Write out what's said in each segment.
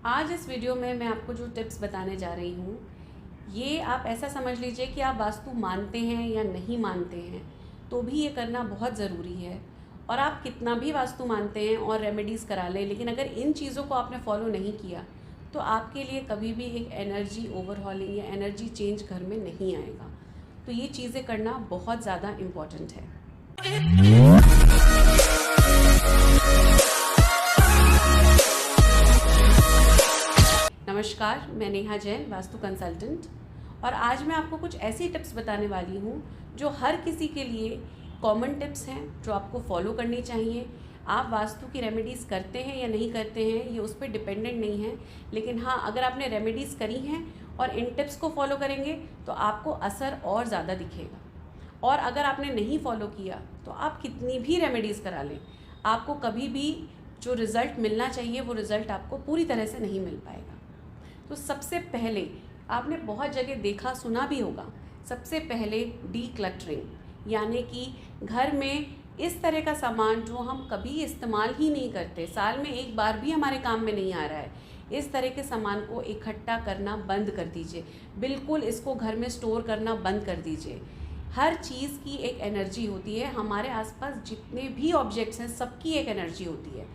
आज इस वीडियो में मैं आपको जो टिप्स बताने जा रही हूँ, ये आप ऐसा समझ लीजिए कि आप वास्तु मानते हैं या नहीं मानते हैं, तो भी ये करना बहुत ज़रूरी है। और आप कितना भी वास्तु मानते हैं और रेमेडीज़ करा लें, लेकिन अगर इन चीज़ों को आपने फॉलो नहीं किया तो आपके लिए कभी भी एक एनर्जी ओवरहॉलिंग या एनर्जी चेंज घर में नहीं आएगा। तो ये चीज़ें करना बहुत ज़्यादा इम्पॉर्टेंट है। नमस्कार, मैं नेहा जैन, वास्तु कंसल्टेंट। और आज मैं आपको कुछ ऐसी टिप्स बताने वाली हूँ जो हर किसी के लिए कॉमन टिप्स हैं, जो आपको फॉलो करनी चाहिए। आप वास्तु की रेमेडीज़ करते हैं या नहीं करते हैं, ये उस पर डिपेंडेंट नहीं है, लेकिन हाँ, अगर आपने रेमेडीज़ करी हैं और इन टिप्स को फॉलो करेंगे तो आपको असर और ज़्यादा दिखेगा। और अगर आपने नहीं फॉलो किया तो आप कितनी भी रेमेडीज़ करा लें, आपको कभी भी जो रिज़ल्ट मिलना चाहिए वो रिज़ल्ट आपको पूरी तरह से नहीं मिल पाएगा। तो सबसे पहले आपने बहुत जगह देखा सुना भी होगा, सबसे पहले डीक्लटरिंग, यानी कि घर में इस तरह का सामान जो हम कभी इस्तेमाल ही नहीं करते, साल में एक बार भी हमारे काम में नहीं आ रहा है, इस तरह के सामान को इकट्ठा करना बंद कर दीजिए। बिल्कुल इसको घर में स्टोर करना बंद कर दीजिए। हर चीज़ की एक एनर्जी होती है, हमारे आसपास जितने भी ऑब्जेक्ट्स हैं सबकी एक एनर्जी होती है।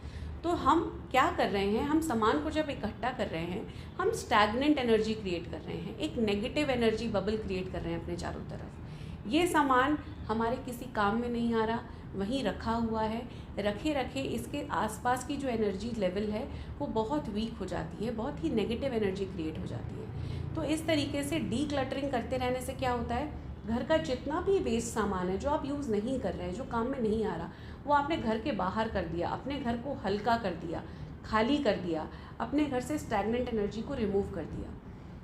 तो हम क्या कर रहे हैं, हम सामान को जब इकट्ठा कर रहे हैं, हम स्टैग्नेंट एनर्जी क्रिएट कर रहे हैं, एक नेगेटिव एनर्जी बबल क्रिएट कर रहे हैं अपने चारों तरफ। ये सामान हमारे किसी काम में नहीं आ रहा, वहीं रखा हुआ है, रखे रखे इसके आसपास की जो एनर्जी लेवल है वो बहुत वीक हो जाती है, बहुत ही नेगेटिव एनर्जी क्रिएट हो जाती है। तो इस तरीके से डीक्लटरिंग करते रहने से क्या होता है, घर का जितना भी वेस्ट सामान है जो आप यूज़ नहीं कर रहे हैं, जो काम में नहीं आ रहा, वो आपने घर के बाहर कर दिया, अपने घर को हल्का कर दिया, खाली कर दिया, अपने घर से स्टैग्नेंट एनर्जी को रिमूव कर दिया।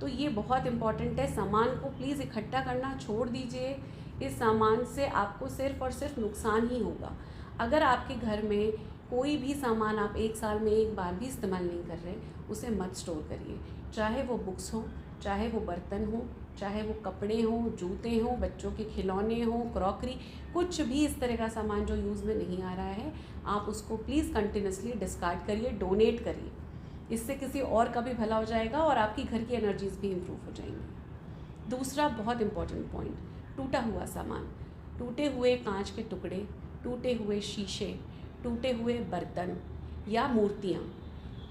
तो ये बहुत इंपॉर्टेंट है। सामान को प्लीज़ इकट्ठा करना छोड़ दीजिए। इस सामान से आपको सिर्फ़ और सिर्फ नुकसान ही होगा। अगर आपके घर में कोई भी सामान आप एक साल में एक बार भी इस्तेमाल नहीं कर रहे, उसे मत स्टोर करिए। चाहे वो बुक्स हो, चाहे वो बर्तन हो, चाहे वो कपड़े हों, जूते हों, बच्चों के खिलौने हों, क्रॉकरी, कुछ भी इस तरह का सामान जो यूज़ में नहीं आ रहा है, आप उसको प्लीज़ कंटिन्यूसली डिस्कार्ड करिए, डोनेट करिए। इससे किसी और का भी भला हो जाएगा और आपकी घर की एनर्जीज़ भी इम्प्रूव हो जाएंगी। दूसरा बहुत इम्पॉर्टेंट पॉइंट, टूटा हुआ सामान, टूटे हुए कांच के टुकड़े, टूटे हुए शीशे, टूटे हुए बर्तन या मूर्तियाँ,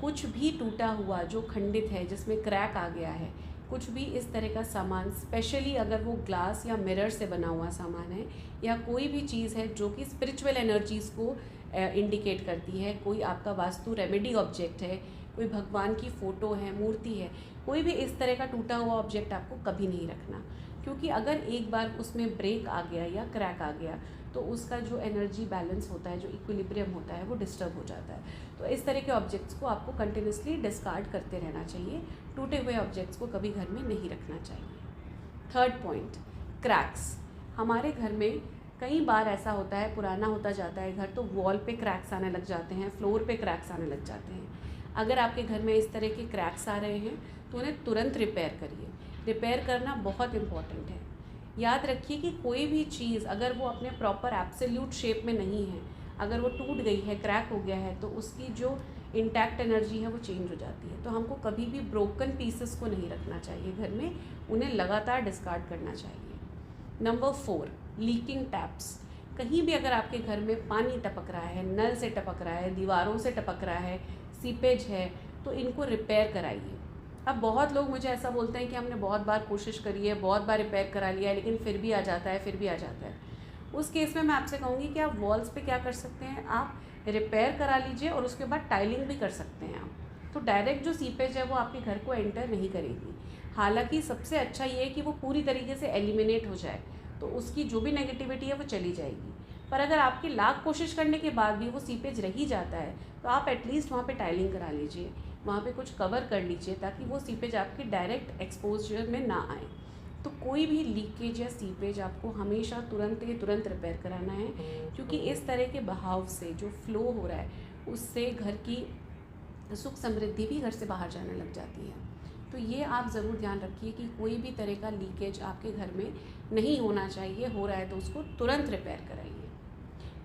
कुछ भी टूटा हुआ जो खंडित है, जिसमें क्रैक आ गया है, कुछ भी इस तरह का सामान, स्पेशली अगर वो ग्लास या मिरर से बना हुआ सामान है, या कोई भी चीज़ है जो कि स्पिरिचुअल एनर्जीज़ को इंडिकेट करती है, कोई आपका वास्तु रेमेडी ऑब्जेक्ट है, कोई भगवान की फ़ोटो है, मूर्ति है, कोई भी इस तरह का टूटा हुआ ऑब्जेक्ट आपको कभी नहीं रखना। क्योंकि अगर एक बार उसमें ब्रेक आ गया या क्रैक आ गया तो उसका जो एनर्जी बैलेंस होता है, जो इक्विलिब्रियम होता है, वो डिस्टर्ब हो जाता है। तो इस तरह के ऑब्जेक्ट्स को आपको कंटिन्यूसली डिस्कार्ड करते रहना चाहिए। टूटे हुए ऑब्जेक्ट्स को कभी घर में नहीं रखना चाहिए। Third point, cracks. हमारे घर में कई बार ऐसा होता है, पुराना होता जाता है घर, तो वॉल पे क्रैक्स आने लग जाते हैं, फ्लोर पे क्रैक्स आने लग जाते हैं। अगर आपके घर में इस तरह के क्रैक्स आ रहे हैं तो उन्हें तुरंत रिपेयर करिए। रिपेयर करना बहुत इम्पॉर्टेंट है। याद रखिए कि कोई भी चीज़ अगर वो अपने प्रॉपर एब्सोल्यूट शेप में नहीं है, अगर वो टूट गई है, क्रैक हो गया है, तो उसकी जो इंटैक्ट एनर्जी है वो चेंज हो जाती है। तो हमको कभी भी ब्रोकन पीसेस को नहीं रखना चाहिए घर में, उन्हें लगातार डिस्कार्ड करना चाहिए। Number 4, leaking taps. कहीं भी अगर आपके घर में पानी टपक रहा है, नल से टपक रहा है, दीवारों से टपक रहा है, सीपेज है, तो इनको रिपेयर कराइए। अब बहुत लोग मुझे ऐसा बोलते हैं कि हमने बहुत बार कोशिश करी है, बहुत बार रिपेयर करा लिया है, लेकिन फिर भी आ जाता है, फिर भी आ जाता है। उस केस में मैं आपसे कहूँगी कि आप वॉल्स पे क्या कर सकते हैं, आप रिपेयर करा लीजिए और उसके बाद टाइलिंग भी कर सकते हैं आप। तो डायरेक्ट जो सीपेज है वो आपके घर को एंटर नहीं करेगी। हालांकि सबसे अच्छा ये है कि वो पूरी तरीके से एलिमिनेट हो जाए, तो उसकी जो भी नेगेटिविटी है वो चली जाएगी। पर अगर आपकी लाख कोशिश करने के बाद भी वो सीपेज रह ही जाता है, तो आप एटलीस्ट वहाँ पे टाइलिंग करा लीजिए, वहाँ पे कुछ कवर कर लीजिए, ताकि वो सीपेज आपके डायरेक्ट एक्सपोजर में ना आए। तो कोई भी लीकेज या सीपेज आपको हमेशा तुरंत के तुरंत रिपेयर कराना है, क्योंकि इस तरह के बहाव से जो फ्लो हो रहा है उससे घर की सुख समृद्धि भी घर से बाहर जाने लग जाती है। तो ये आप ज़रूर ध्यान रखिए कि कोई भी तरह का लीकेज आपके घर में नहीं होना चाहिए, हो रहा है तो उसको तुरंत रिपेयर कराइए।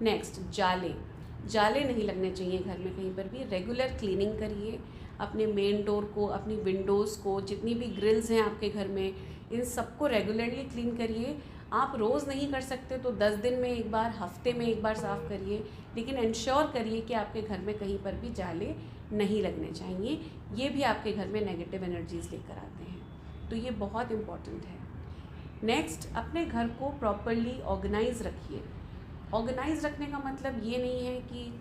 नेक्स्ट, जाले। जाले नहीं लगने चाहिए घर में कहीं पर भी। रेगुलर क्लीनिंग करिए। अपने मेन डोर को, अपनी विंडोज़ को, जितनी भी ग्रिल्स हैं आपके घर में, इन सबको रेगुलरली क्लीन करिए। आप रोज़ नहीं कर सकते तो 10 दिन में एक बार, हफ्ते में एक बार साफ़ करिए, लेकिन इंश्योर करिए कि आपके घर में कहीं पर भी जाले नहीं लगने चाहिए। ये भी आपके घर में नेगेटिव एनर्जीज़ लेकर आते हैं, तो ये बहुत इम्पॉर्टेंट है। नेक्स्ट, अपने घर को प्रॉपरली ऑर्गेनाइज रखिए। ऑर्गेनाइज रखने का मतलब ये नहीं है कि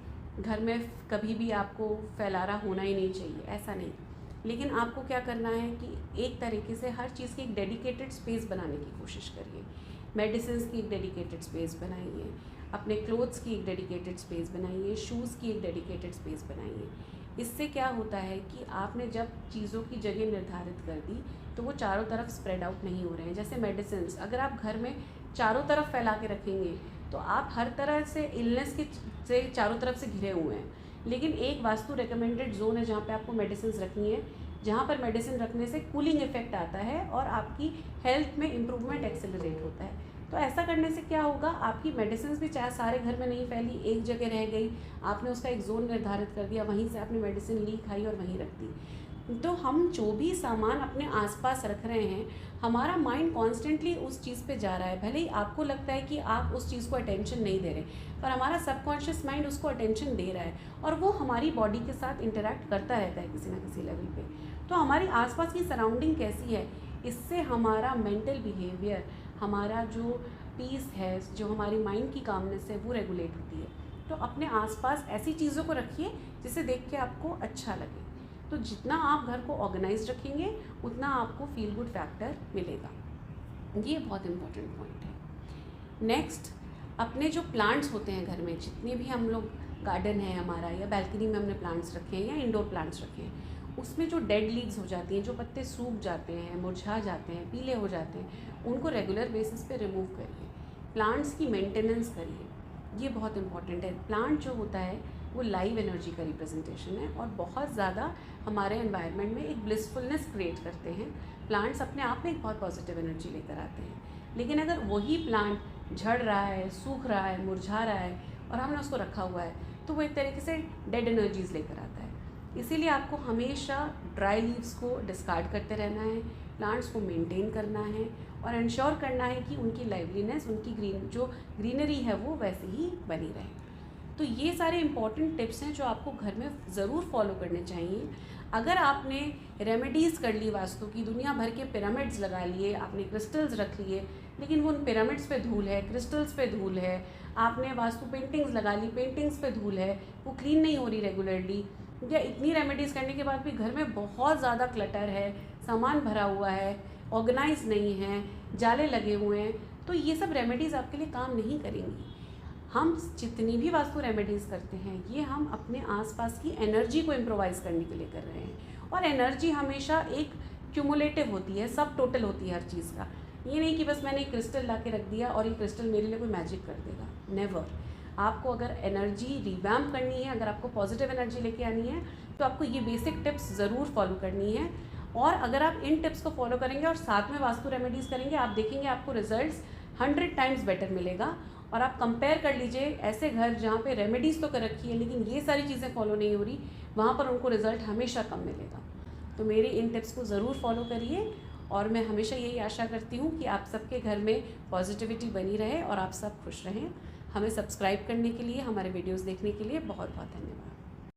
घर में कभी भी आपको फैलारा होना ही नहीं चाहिए, ऐसा नहीं। लेकिन आपको क्या करना है कि एक तरीके से हर चीज़ की एक डेडिकेटेड स्पेस बनाने की कोशिश करिए। मेडिसिन्स की एक डेडिकेटेड स्पेस बनाइए, अपने क्लोथ्स की एक डेडिकेटेड स्पेस बनाइए, शूज़ की एक डेडिकेटेड स्पेस बनाइए। इससे क्या होता है कि आपने जब चीज़ों की जगह निर्धारित कर दी तो वो चारों तरफ स्प्रेड आउट नहीं हो रहे हैं। जैसे मेडिसिन्स, अगर आप घर में चारों तरफ फैला के रखेंगे तो आप हर तरह से इलनेस से चारों तरफ से घिरे हुए हैं। लेकिन एक वास्तु रिकमेंडेड जोन है जहाँ पे आपको मेडिसिन रखनी है, जहाँ पर मेडिसिन रखने से कूलिंग इफेक्ट आता है और आपकी हेल्थ में इम्प्रूवमेंट एक्सेलरेट होता है। तो ऐसा करने से क्या होगा, आपकी मेडिसिन भी चाहे सारे घर में नहीं फैली, एक जगह रह गई, आपने उसका एक जोन निर्धारित कर दिया, वहीं से आपने मेडिसिन ली, खाई और वहीं रख दी। तो हम जो भी सामान अपने आसपास रख रहे हैं, हमारा माइंड कॉन्स्टेंटली उस चीज़ पे जा रहा है। भले ही आपको लगता है कि आप उस चीज़ को अटेंशन नहीं दे रहे, पर हमारा सबकॉन्शियस माइंड उसको अटेंशन दे रहा है और वो हमारी बॉडी के साथ इंटरेक्ट करता रहता है किसी ना किसी लेवल पे। तो हमारी आसपास की सराउंडिंग कैसी है, इससे हमारा मेंटल बिहेवियर, हमारा जो पीस है, जो हमारी माइंड की कामनेस है, वो रेगुलेट होती है। तो अपने आसपास ऐसी चीज़ों को रखिए जिसे देख के आपको अच्छा लगे। तो जितना आप घर को ऑर्गेनाइज रखेंगे उतना आपको फील गुड फैक्टर मिलेगा। ये बहुत इम्पोर्टेंट पॉइंट है। नेक्स्ट, अपने जो प्लांट्स होते हैं घर में, जितने भी हम लोग, गार्डन है हमारा या बैल्कनी में हमने प्लांट्स रखे हैं या इंडोर प्लांट्स रखे हैं, उसमें जो डेड लीव्स हो जाती हैं, जो पत्ते सूख जाते हैं, मुरझा जाते हैं, पीले हो जाते हैं, उनको रेगुलर बेसिस पे रिमूव करिए। प्लांट्स की मेंटेनेंस करिए, ये बहुत इंपॉर्टेंट है। प्लांट जो होता है वो लाइव एनर्जी का रिप्रेजेंटेशन है और बहुत ज़्यादा हमारे एनवायरनमेंट में एक ब्लिसफुलनेस क्रिएट करते हैं। प्लांट्स अपने आप में एक बहुत पॉजिटिव एनर्जी लेकर आते हैं। लेकिन अगर वही प्लांट झड़ रहा है, सूख रहा है, मुरझा रहा है और हमने उसको रखा हुआ है, तो वो एक तरीके से डेड एनर्जीज़ लेकर आता है। इसीलिए आपको हमेशा ड्राई लीव्स को डिस्कार्ड करते रहना है, प्लांट्स को मेंटेन करना है और इंश्योर करना है कि उनकी लाइवलीनेस, उनकी ग्रीनरी है वो वैसे ही बनी रहे। तो ये सारे इंपॉर्टेंट टिप्स हैं जो आपको घर में ज़रूर फॉलो करने चाहिए। अगर आपने रेमेडीज़ कर ली वास्तु की, दुनिया भर के पिरामिड्स लगा लिए, आपने क्रिस्टल्स रख लिए, लेकिन वो उन पिरामिड्स पे धूल है, क्रिस्टल्स पे धूल है, आपने वास्तु पेंटिंग्स लगा ली, पेंटिंग्स पे धूल है, वो क्लीन नहीं हो रही रेगुलरली, या इतनी रेमेडीज़ करने के बाद भी घर में बहुत ज़्यादा क्लटर है, सामान भरा हुआ है, ऑर्गेनाइज नहीं है, जाले लगे हुए हैं, तो ये सब रेमेडीज़ आपके लिए काम नहीं करेंगी। हम जितनी भी वास्तु रेमेडीज़ करते हैं, ये हम अपने आसपास की एनर्जी को इम्प्रोवाइज़ करने के लिए कर रहे हैं। और एनर्जी हमेशा एक क्यूमुलेटिव होती है, सब टोटल होती है हर चीज़ का। ये नहीं कि बस मैंने एक क्रिस्टल ला के रख दिया और ये क्रिस्टल मेरे लिए कोई मैजिक कर देगा, नेवर। आपको अगर एनर्जी रिवैम्प करनी है, अगर आपको पॉजिटिव एनर्जी लेके आनी है, तो आपको ये बेसिक टिप्स ज़रूर फॉलो करनी है। और अगर आप इन टिप्स को फॉलो करेंगे और साथ में वास्तु रेमेडीज़ करेंगे, आप देखेंगे आपको रिजल्ट्स 100 टाइम्स बेटर मिलेगा। और आप कंपेयर कर लीजिए ऐसे घर जहाँ पे रेमेडीज़ तो कर रखी है लेकिन ये सारी चीज़ें फॉलो नहीं हो रही, वहाँ पर उनको रिज़ल्ट हमेशा कम मिलेगा। तो मेरी इन टिप्स को ज़रूर फॉलो करिए और मैं हमेशा यही आशा करती हूँ कि आप सबके घर में पॉजिटिविटी बनी रहे और आप सब खुश रहें। हमें सब्सक्राइब करने के लिए, हमारे वीडियोज़ देखने के लिए बहुत बहुत धन्यवाद।